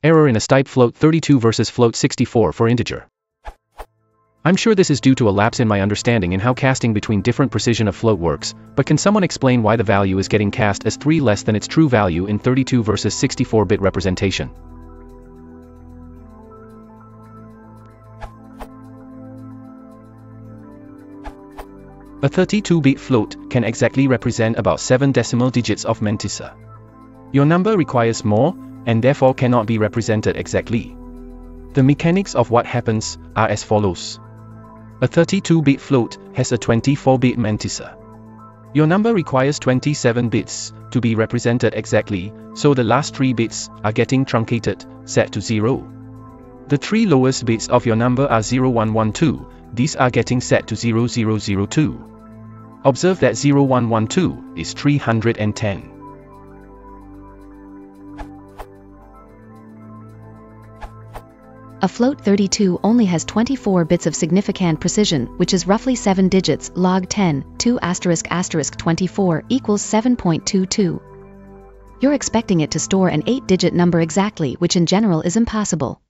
Error in Astype float32 versus float64 for integer. I'm sure this is due to a lapse in my understanding in how casting between different precision of float works, but can someone explain why the value is getting cast as 3 less than its true value in 32 versus 64-bit representation? A 32-bit float can exactly represent about 7 decimal digits of mantissa. Your number requires more, and therefore cannot be represented exactly. The mechanics of what happens are as follows. A 32-bit float has a 24-bit mantissa. Your number requires 27 bits to be represented exactly, so the last 3 bits are getting truncated, set to 0. The 3 lowest bits of your number are 0112, these are getting set to 0002. Observe that 0112 is 310. A float32 only has 24 bits of significant precision, which is roughly 7 digits. Log 10, 2 *** 24 equals 7.22. You're expecting it to store an 8-digit number exactly, which in general is impossible.